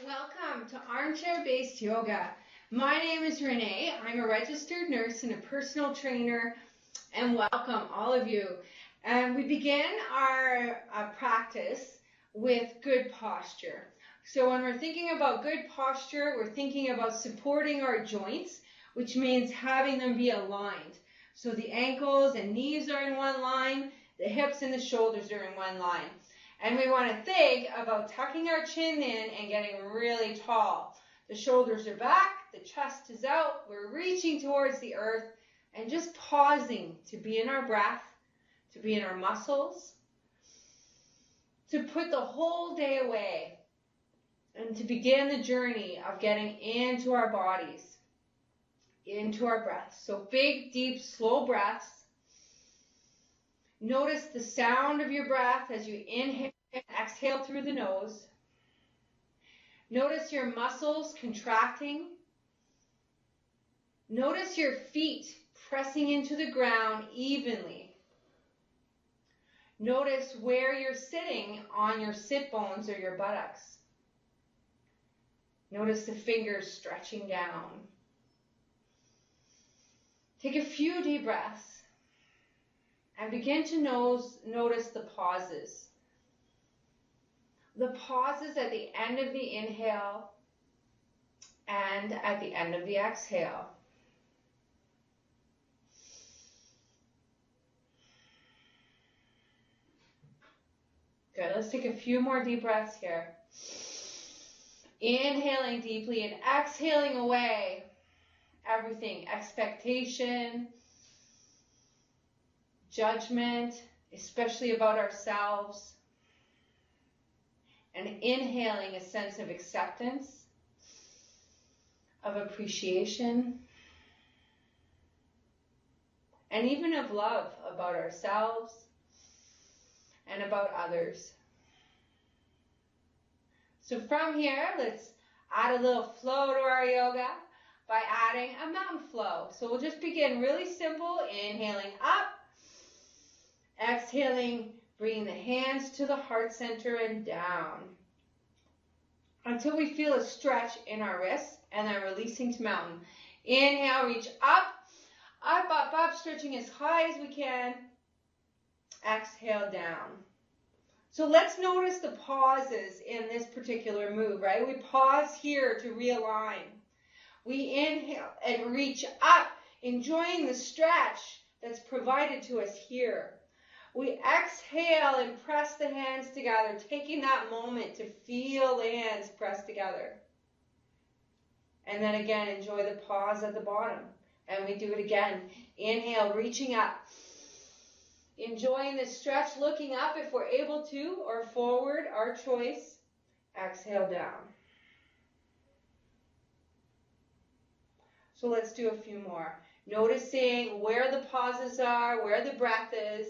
Welcome to Armchair-Based Yoga. My name is Renee. I'm a registered nurse and a personal trainer, and welcome all of you. And we begin our practice with good posture. So when we're thinking about good posture, we're thinking about supporting our joints, which means having them be aligned. So the ankles and knees are in one line, the hips and the shoulders are in one line. And we want to think about tucking our chin in and getting really tall. The shoulders are back, the chest is out, we're reaching towards the earth and just pausing to be in our breath, to be in our muscles, to put the whole day away and to begin the journey of getting into our bodies, into our breaths. So big, deep, slow breaths. Notice the sound of your breath as you inhale and exhale through the nose. Notice your muscles contracting. Notice your feet pressing into the ground evenly. Notice where you're sitting on your sit bones or your buttocks. Notice the fingers stretching down. Take a few deep breaths. And begin to notice the pauses. The pauses at the end of the inhale and at the end of the exhale. Good, let's take a few more deep breaths here. Inhaling deeply and exhaling away everything, expectation, judgment, especially about ourselves, and inhaling a sense of acceptance, of appreciation, and even of love about ourselves and about others. So from here, let's add a little flow to our yoga by adding a mountain flow. So we'll just begin really simple, inhaling up, exhaling, bringing the hands to the heart center and down until we feel a stretch in our wrists and then releasing to mountain. Inhale, reach up, up, up, up, stretching as high as we can. Exhale down. So let's notice the pauses in this particular move, right? We pause here to realign. We inhale and reach up, enjoying the stretch that's provided to us here. We exhale and press the hands together, taking that moment to feel the hands pressed together. And then again, enjoy the pause at the bottom. And we do it again. Inhale, reaching up. Enjoying the stretch, looking up if we're able to, or forward, our choice. Exhale down. So let's do a few more. Noticing where the pauses are, where the breath is,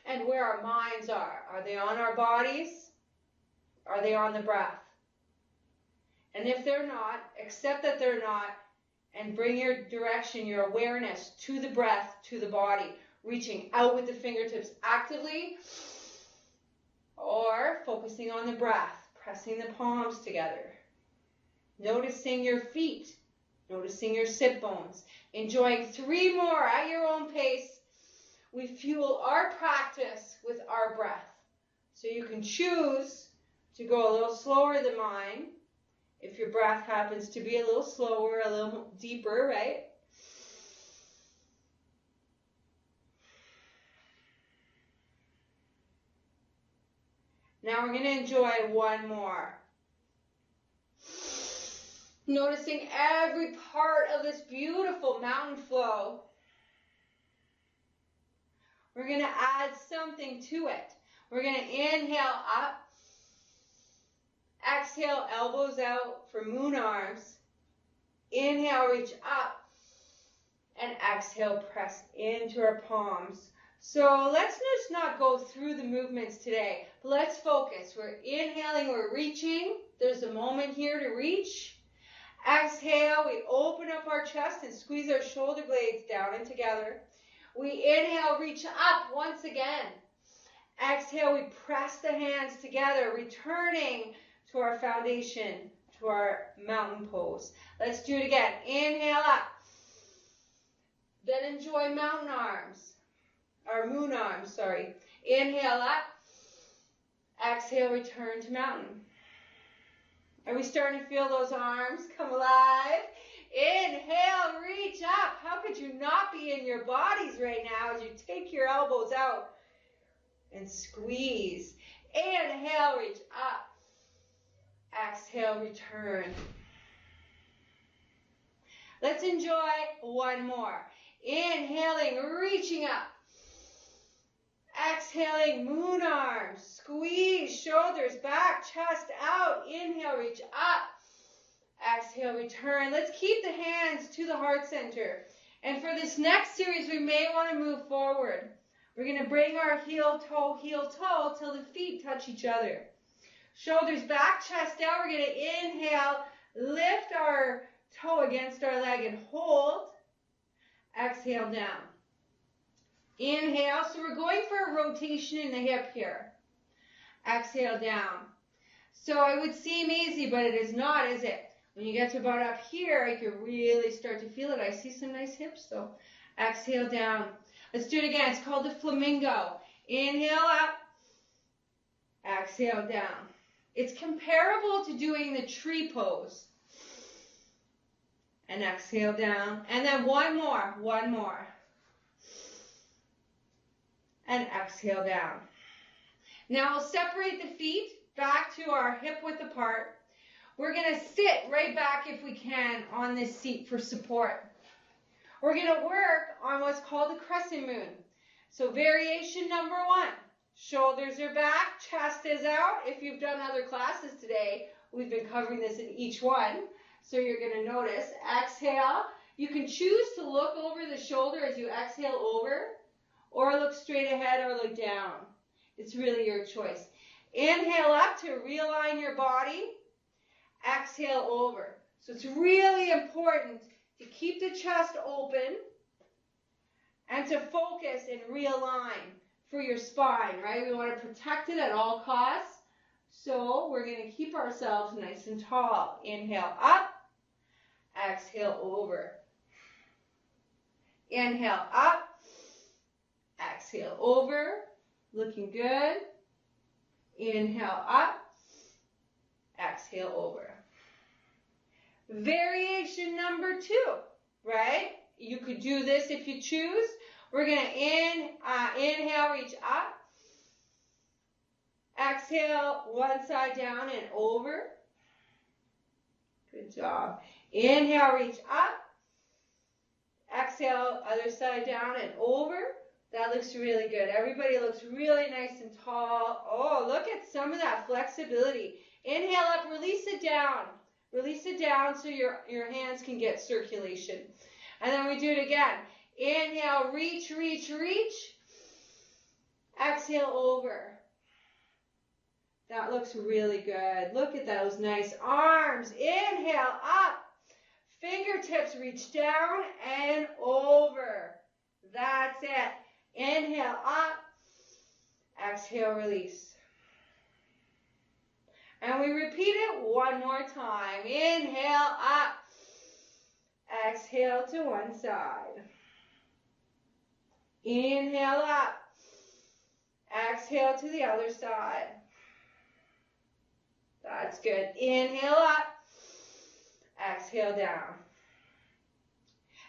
and where our minds are. Are they on our bodies? Are they on the breath? And if they're not, accept that they're not, and bring your direction, your awareness to the breath, to the body, reaching out with the fingertips actively, or focusing on the breath, pressing the palms together. Noticing your feet, noticing your sit bones. Enjoying 3 more at your own pace. We fuel our practice with our breath. So you can choose to go a little slower than mine. If your breath happens to be a little slower, a little deeper, right? Now we're going to enjoy 1 more. Noticing every part of this beautiful mountain flow. We're going to add something to it. We're going to inhale up. Exhale, elbows out for moon arms. Inhale, reach up. And exhale, press into our palms. So let's just not go through the movements today. Let's focus. We're inhaling, we're reaching. There's a moment here to reach. Exhale, we open up our chest and squeeze our shoulder blades down and together. We inhale, reach up once again. Exhale, we press the hands together, returning to our foundation, to our mountain pose. Let's do it again. Inhale up. Then enjoy mountain arms, or moon arms, sorry. Inhale up. Exhale, return to mountain. Are we starting to feel those arms come alive? Inhale, reach up. How could you not be in your bodies right now as you take your elbows out and squeeze? Inhale, reach up. Exhale, return. Let's enjoy one more. Inhaling, reaching up. Exhaling, moon arms. Squeeze, shoulders back, chest out. Inhale, reach up. Exhale, return. Let's keep the hands to the heart center. And for this next series, we may want to move forward. We're going to bring our heel toe till the feet touch each other. Shoulders back, chest out. We're going to inhale, lift our toe against our leg and hold. Exhale down. Inhale. So we're going for a rotation in the hip here. Exhale down. So it would seem easy, but it is not, is it? When you get to about up here, you can really start to feel it. I see some nice hips though. Exhale down. Let's do it again. It's called the flamingo. Inhale up. Exhale down. It's comparable to doing the tree pose. And exhale down. And then one more. And exhale down. Now we'll separate the feet back to our hip width apart. We're going to sit right back if we can on this seat for support. We're going to work on what's called the crescent moon. So variation number 1. Shoulders are back, chest is out. If you've done other classes today, we've been covering this in each one. So you're going to notice. Exhale. You can choose to look over the shoulder as you exhale over, or look straight ahead or look down. It's really your choice. Inhale up to realign your body. Exhale over. So it's really important to keep the chest open and to focus and realign for your spine, right? We want to protect it at all costs. So we're going to keep ourselves nice and tall. Inhale up. Exhale over. Inhale up. Exhale over. Looking good. Inhale up. Exhale over. Variation number 2, right? You could do this if you choose. We're going to inhale, reach up. Exhale, one side down and over. Good job. Inhale, reach up. Exhale, other side down and over. That looks really good. Everybody looks really nice and tall. Oh, look at some of that flexibility. Inhale up, release it down. Release it down so your hands can get circulation. And then we do it again. Inhale, reach, reach, reach. Exhale over. That looks really good. Look at those nice arms. Inhale up. Fingertips reach down and over. That's it. Inhale up. Exhale, release. And we repeat it one more time. Inhale up. Exhale to one side. Inhale up. Exhale to the other side. That's good. Inhale up. Exhale down.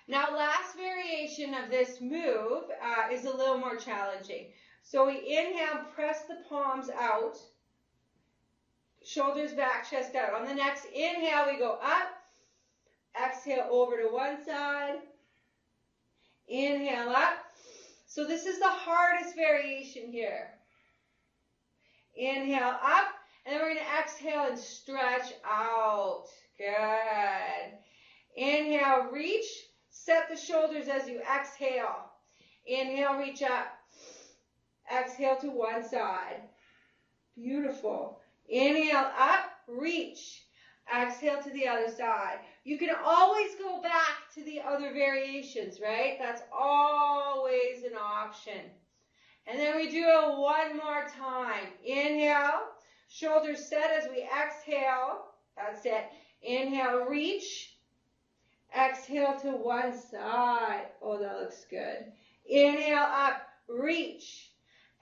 Now, last variation of this move is a little more challenging. So we inhale, press the palms out. Shoulders back, chest out. On the next inhale, we go up. Exhale over to one side. Inhale up. So this is the hardest variation here. Inhale up. And then we're going to exhale and stretch out. Good. Inhale, reach. Set the shoulders as you exhale. Inhale, reach up. Exhale to one side. Beautiful. Inhale up, reach. Exhale to the other side. You can always go back to the other variations, right? That's always an option. And then we do it one more time. Inhale. Shoulders set as we exhale. That's it. Inhale, reach. Exhale to one side. Oh, that looks good. Inhale up, reach.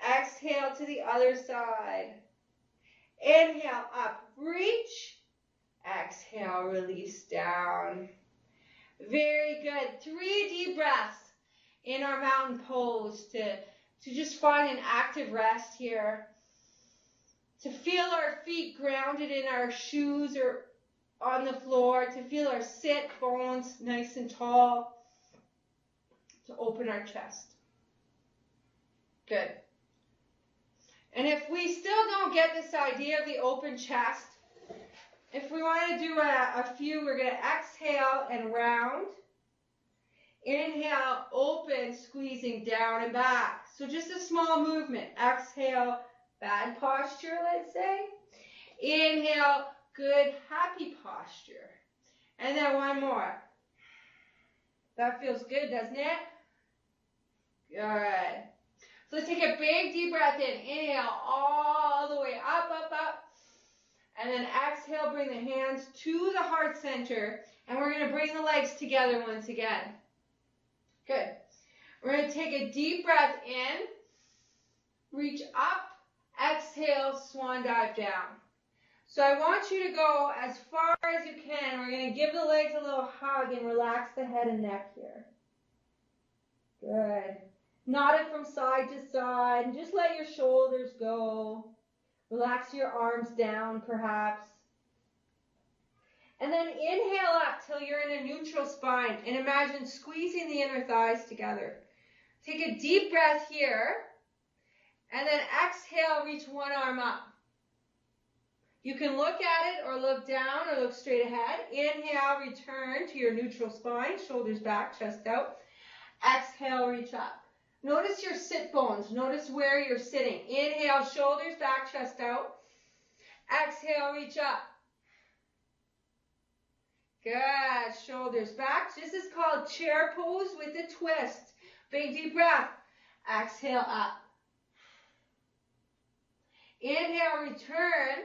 Exhale to the other side. Inhale up, reach. Exhale, release down. Very good. 3 deep breaths in our mountain pose to just find an active rest here. To feel our feet grounded in our shoes or on the floor. To feel our sit bones nice and tall. To open our chest. Good. And if we still don't get this idea of the open chest, if we want to do a few, we're going to exhale and round. Inhale, open, squeezing down and back. So just a small movement. Exhale, bad posture, let's say. Inhale, good, happy posture. And then one more. That feels good, doesn't it? Good. So let's take a big deep breath in. Inhale all the way up, up, up. And then exhale, bring the hands to the heart center. And we're going to bring the legs together once again. Good. We're going to take a deep breath in. Reach up. Exhale, swan dive down. So I want you to go as far as you can. We're going to give the legs a little hug and relax the head and neck here. Good. Nod it from side to side. And just let your shoulders go. Relax your arms down, perhaps. And then inhale up till you're in a neutral spine. And imagine squeezing the inner thighs together. Take a deep breath here. And then exhale, reach one arm up. You can look at it or look down or look straight ahead. Inhale, return to your neutral spine. Shoulders back, chest out. Exhale, reach up. Notice your sit bones. Notice where you're sitting. Inhale, shoulders back, chest out. Exhale, reach up. Good. Shoulders back. This is called chair pose with a twist. Big deep breath. Exhale, up. Inhale, return.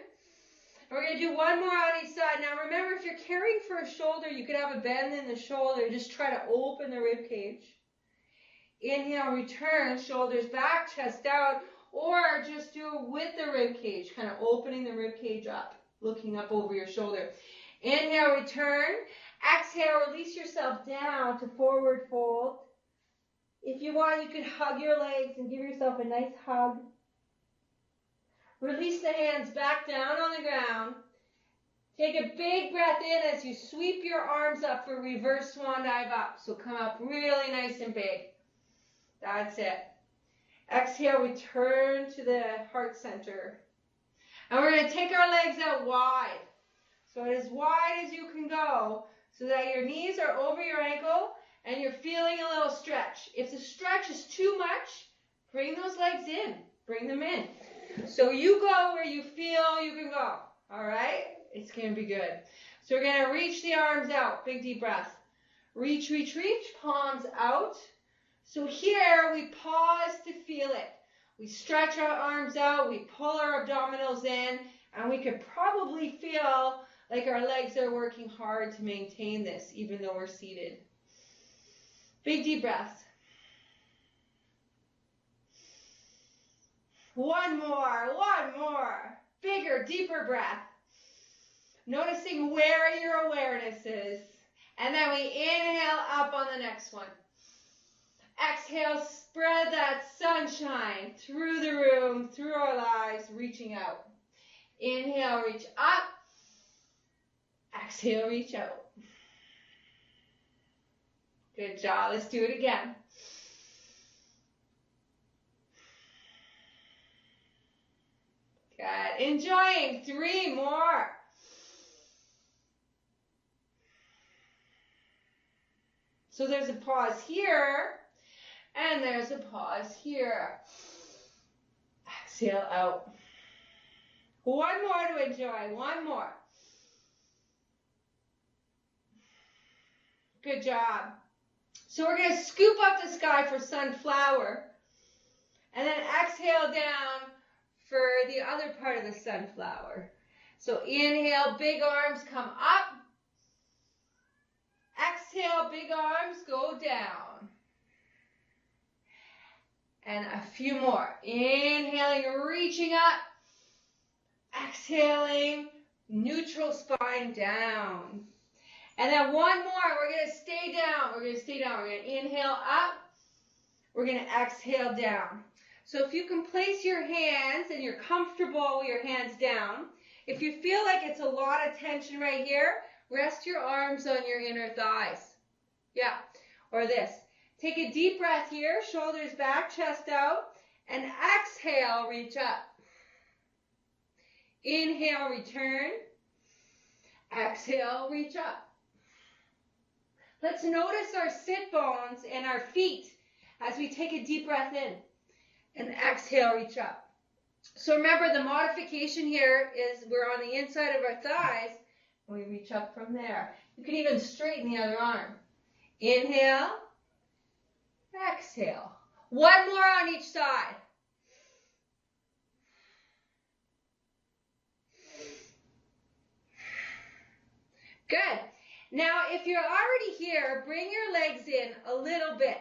We're going to do one more on each side. Now remember, if you're caring for a shoulder, you could have a bend in the shoulder. Just try to open the rib cage. Inhale, return, shoulders back, chest out, or just do it with the rib cage, kind of opening the rib cage up, looking up over your shoulder. Inhale, return. Exhale, release yourself down to forward fold. If you want, you can hug your legs and give yourself a nice hug. Release the hands back down on the ground. Take a big breath in as you sweep your arms up for reverse swan dive up. So come up really nice and big. That's it. Exhale, return to the heart center. And we're going to take our legs out wide. So as wide as you can go so that your knees are over your ankle and you're feeling a little stretch. If the stretch is too much, bring those legs in. Bring them in. So you go where you feel you can go. All right? It's going to be good. So we're going to reach the arms out. Big deep breath. Reach, reach, reach. Palms out. So here we pause to feel it. We stretch our arms out. We pull our abdominals in. And we could probably feel like our legs are working hard to maintain this, even though we're seated. Big deep breath. One more. Bigger, deeper breath. Noticing where your awareness is. And then we inhale up on the next one. Exhale, spread that sunshine through the room, through our lives, reaching out. Inhale, reach up. Exhale, reach out. Good job. Let's do it again. Good. Enjoying. 3 more. So there's a pause here, and there's a pause here. Exhale out. One more to enjoy. One more. Good job. So we're going to scoop up the sky for sunflower, and then exhale down for the other part of the sunflower. So inhale, big arms come up. Exhale, big arms go down. And a few more. Inhaling, reaching up. Exhaling, neutral spine down. And then one more. We're going to stay down. We're going to stay down. We're going to inhale up. We're going to exhale down. So if you can place your hands and you're comfortable with your hands down, if you feel like it's a lot of tension right here, rest your arms on your inner thighs. Yeah, or this. Take a deep breath here, shoulders back, chest out, and exhale, reach up. Inhale, return. Exhale, reach up. Let's notice our sit bones and our feet as we take a deep breath in and exhale, reach up. So remember, the modification here is we're on the inside of our thighs and we reach up from there. You can even straighten the other arm. Inhale, exhale. One more on each side. Good. Now, if you're already here, bring your legs in a little bit.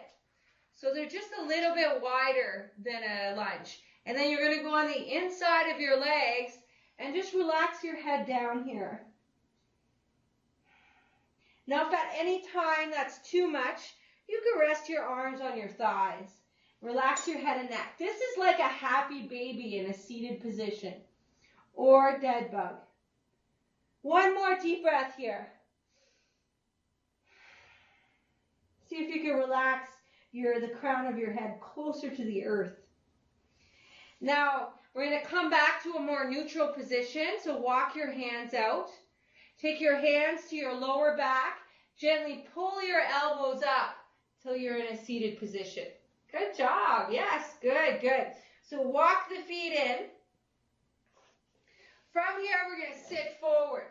So they're just a little bit wider than a lunge. And then you're going to go on the inside of your legs and just relax your head down here. Now, if at any time that's too much, you can rest your arms on your thighs. Relax your head and neck. This is like a happy baby in a seated position or dead bug. One more deep breath here. See if you can relax the crown of your head closer to the earth. Now, we're going to come back to a more neutral position. So walk your hands out. Take your hands to your lower back. Gently pull your elbows up till you're in a seated position. Good job. Yes, good, good. So walk the feet in. From here, we're going to sit forward.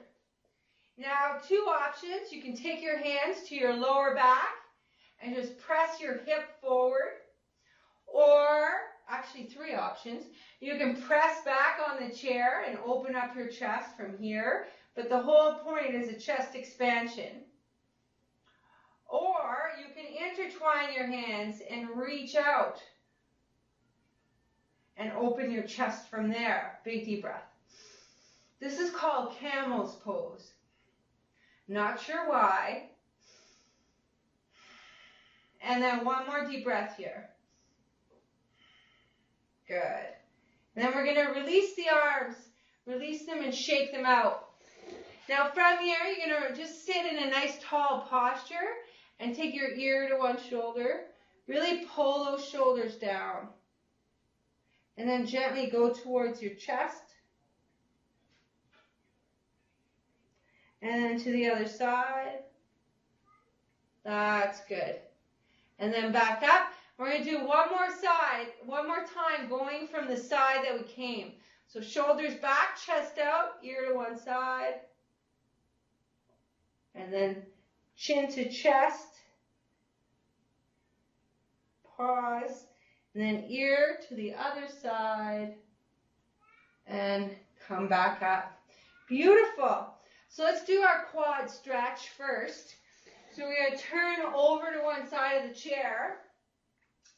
Now, two options. You can take your hands to your lower back and just press your hip forward. Or, actually three options. You can press back on the chair and open up your chest from here. But the whole point is a chest expansion. Or you can intertwine your hands and reach out and open your chest from there. Big deep breath. This is called camel's pose. Not sure why. And then one more deep breath here. Good. And then we're going to release the arms. Release them and shake them out. Now from here, you're going to just sit in a nice tall posture and take your ear to one shoulder. Really pull those shoulders down. And then gently go towards your chest. And then to the other side. That's good. And then back up. We're going to do one more side, one more time, going from the side that we came. So shoulders back, chest out, ear to one side. And then chin to chest. Pause. And then ear to the other side. And come back up. Beautiful. So let's do our quad stretch first. So we're going to turn over to one side of the chair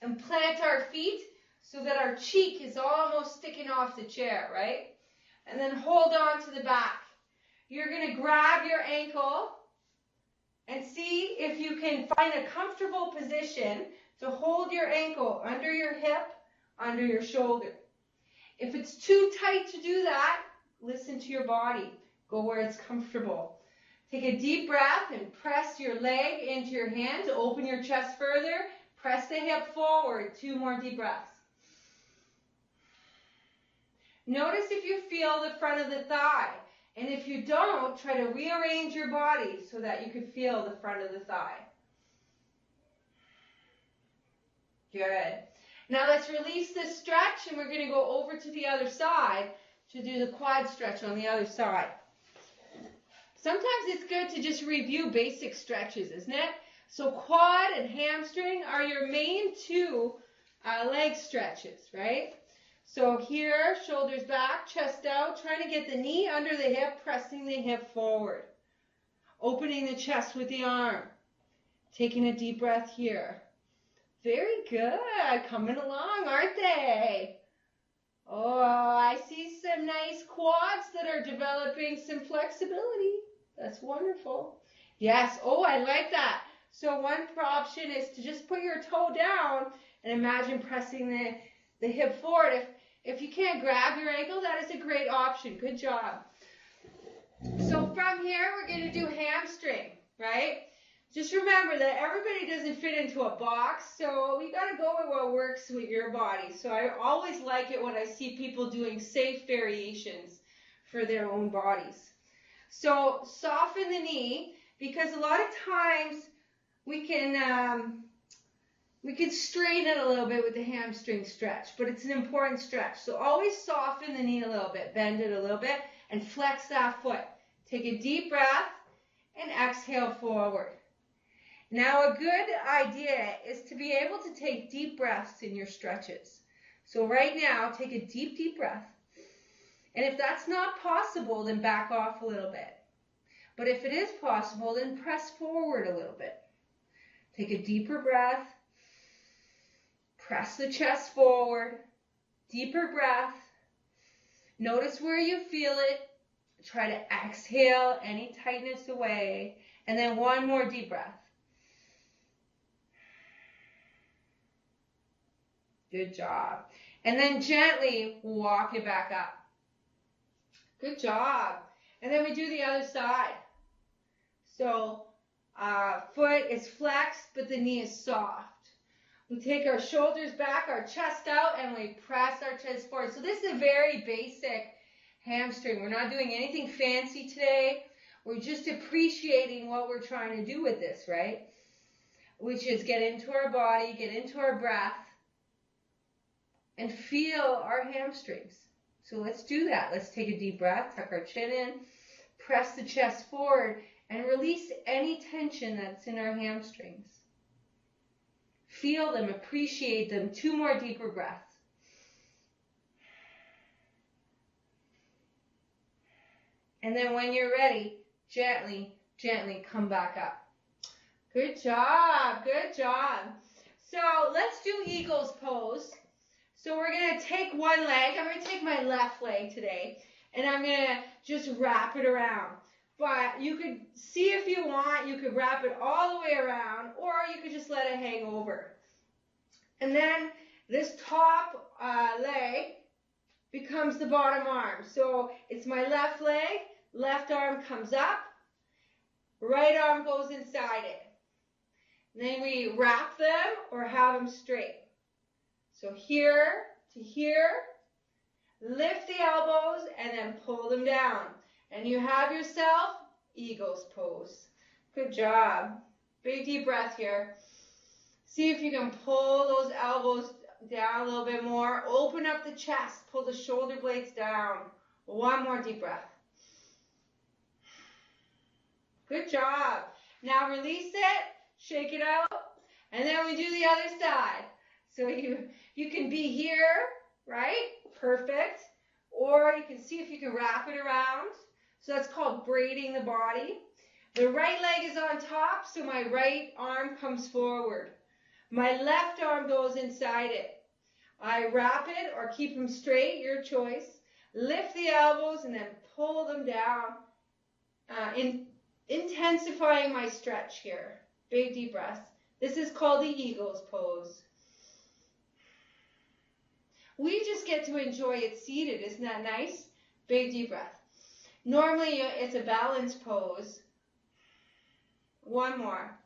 and plant our feet so that our cheek is almost sticking off the chair, right? And then hold on to the back. You're going to grab your ankle and see if you can find a comfortable position to hold your ankle under your hip, under your shoulder. If it's too tight to do that, listen to your body. Go where it's comfortable. Take a deep breath and press your leg into your hand to open your chest further. Press the hip forward. Two more deep breaths. Notice if you feel the front of the thigh. And if you don't, try to rearrange your body so that you can feel the front of the thigh. Good. Now let's release this stretch and we're going to go over to the other side to do the quad stretch on the other side. Sometimes it's good to just review basic stretches, isn't it? So quad and hamstring are your main two leg stretches, right? So here, shoulders back, chest out, trying to get the knee under the hip, pressing the hip forward. Opening the chest with the arm. Taking a deep breath here. Very good. Coming along, aren't they? Oh, I see some nice quads that are developing some flexibility. That's wonderful. Yes. Oh, I like that. So one option is to just put your toe down and imagine pressing the hip forward. If you can't grab your ankle, that is a great option. Good job. So from here, we're going to do hamstring, right? Just remember that everybody doesn't fit into a box, so you got to go with what works with your body. So I always like it when I see people doing safe variations for their own bodies. So soften the knee, because a lot of times we can strain it a little bit with the hamstring stretch, but it's an important stretch. So always soften the knee a little bit, bend it a little bit, and flex that foot. Take a deep breath and exhale forward. Now a good idea is to be able to take deep breaths in your stretches. So right now, take a deep, deep breath. And if that's not possible, then back off a little bit. But if it is possible, then press forward a little bit. Take a deeper breath. Press the chest forward. Deeper breath. Notice where you feel it. Try to exhale any tightness away. And then one more deep breath. Good job. And then gently walk it back up. Good job. And then we do the other side. So foot is flexed, but the knee is soft. We take our shoulders back, our chest out, and we press our chest forward. So this is a very basic hamstring. We're not doing anything fancy today. We're just appreciating what we're trying to do with this, right? Which is get into our body, get into our breath, and feel our hamstrings. So let's do that. Let's take a deep breath, tuck our chin in, press the chest forward, and release any tension that's in our hamstrings. Feel them, appreciate them. 2 more deeper breaths. And then when you're ready, gently, gently come back up. Good job, good job. So let's do eagle's pose. So we're going to take one leg. I'm going to take my left leg today, and I'm going to just wrap it around. But you could see if you want, you could wrap it all the way around, or you could just let it hang over. And then this top leg becomes the bottom arm. So it's my left leg, left arm comes up, right arm goes inside it. And then we wrap them or have them straight. So here to here, lift the elbows and then pull them down. And you have yourself eagle's pose. Good job. Big deep breath here. See if you can pull those elbows down a little bit more. Open up the chest. Pull the shoulder blades down. One more deep breath. Good job. Now release it. Shake it out. And then we do the other side. So you can be here, right? Perfect. Or you can see if you can wrap it around. So that's called braiding the body. The right leg is on top, so my right arm comes forward. My left arm goes inside it. I wrap it or keep them straight, your choice. Lift the elbows and then pull them down, intensifying my stretch here. Big deep breaths. This is called the eagle's pose. We just get to enjoy it seated. Isn't that nice? Big deep breath. Normally it's a balance pose. One more.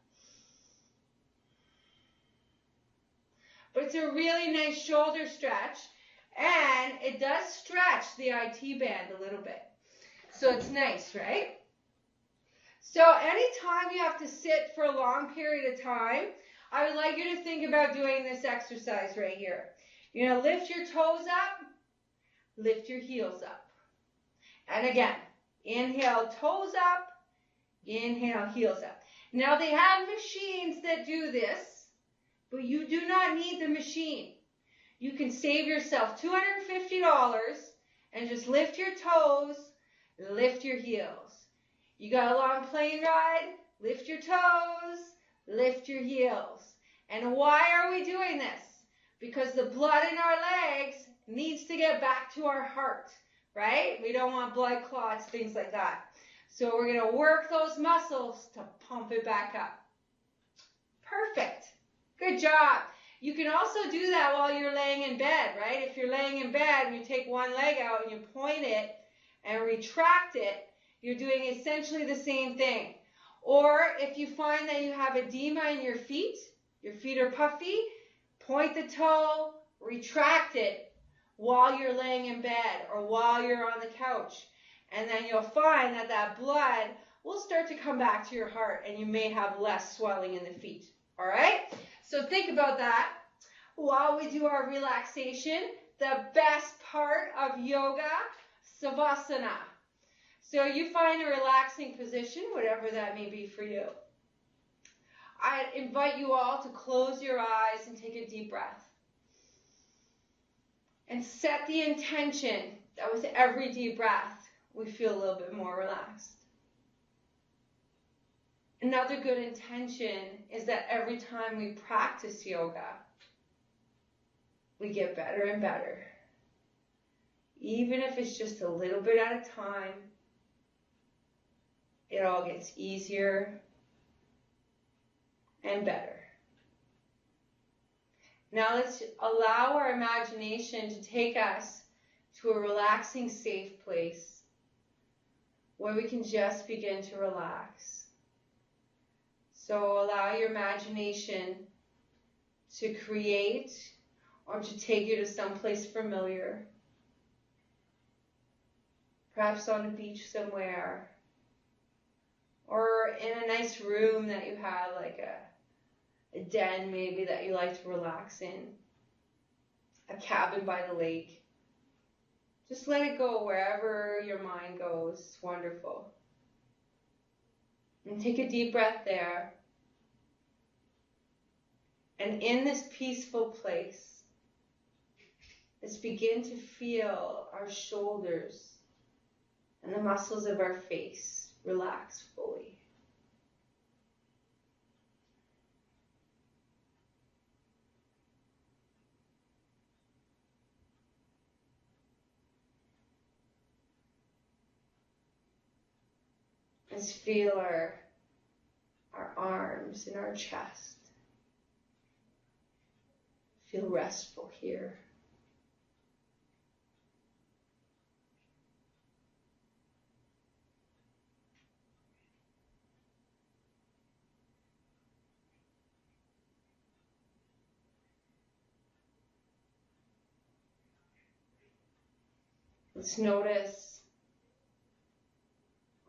But it's a really nice shoulder stretch, and it does stretch the IT band a little bit. So it's nice, right? So anytime you have to sit for a long period of time, I would like you to think about doing this exercise right here. You're going to lift your toes up, lift your heels up. And again, inhale, toes up, inhale, heels up. Now they have machines that do this, but you do not need the machine. you can save yourself $250 and just lift your toes, lift your heels. You got a long plane ride, lift your toes, lift your heels. And why are we doing this? Because the blood in our legs needs to get back to our heart, right? We don't want blood clots, things like that. So we're going to work those muscles to pump it back up. Perfect. Good job. You can also do that while you're laying in bed, right? If you're laying in bed and you take one leg out and you point it and retract it, you're doing essentially the same thing. Or if you find that you have edema in your feet are puffy, point the toe, retract it while you're laying in bed or while you're on the couch. And then you'll find that that blood will start to come back to your heart and you may have less swelling in the feet. All right? So think about that while we do our relaxation. The best part of yoga, savasana. So you find a relaxing position, whatever that may be for you. I invite you all to close your eyes and take a deep breath. And set the intention that with every deep breath, we feel a little bit more relaxed. Another good intention is that every time we practice yoga, we get better and better. Even if it's just a little bit at a time, it all gets easier and better. Now let's allow our imagination to take us to a relaxing, safe place where we can just begin to relax. So allow your imagination to create or to take you to someplace familiar. Perhaps on a beach somewhere, or in a nice room that you have, like a den maybe that you like to relax in, a cabin by the lake. Just let it go wherever your mind goes. It's wonderful. And take a deep breath there. And in this peaceful place, let's begin to feel our shoulders and the muscles of our face relax fully. Let's feel our arms and our chest. Feel restful here. Let's notice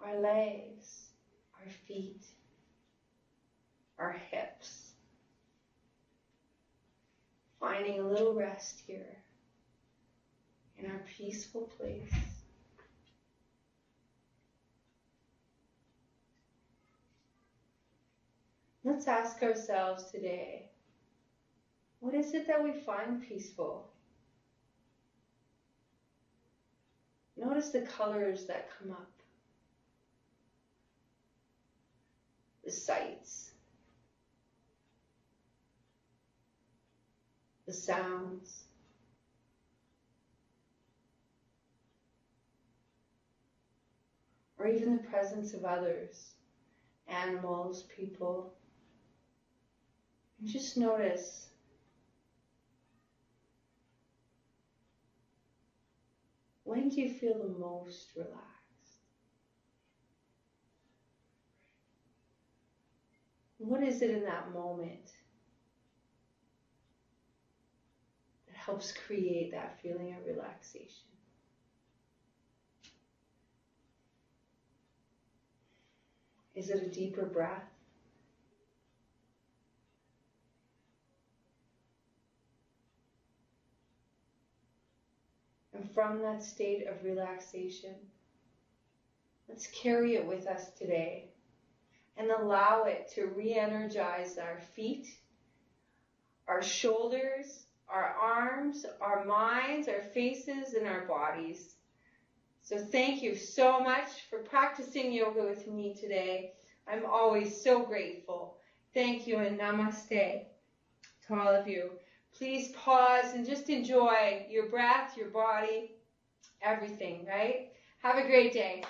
our legs, our feet, our hips. Finding a little rest here in our peaceful place. Let's ask ourselves today, what is it that we find peaceful? Notice the colors that come up, the sights, the sounds, or even the presence of others, animals, people. And just notice when do you feel the most relaxed? What is it in that moment that helps create that feeling of relaxation? Is it a deeper breath? And from that state of relaxation, let's carry it with us today and allow it to re-energize our feet, our shoulders, our arms, our minds, our faces, and our bodies. So thank you so much for practicing yoga with me today. I'm always so grateful. Thank you and namaste to all of you. Please pause and just enjoy your breath, your body, everything, right? Have a great day.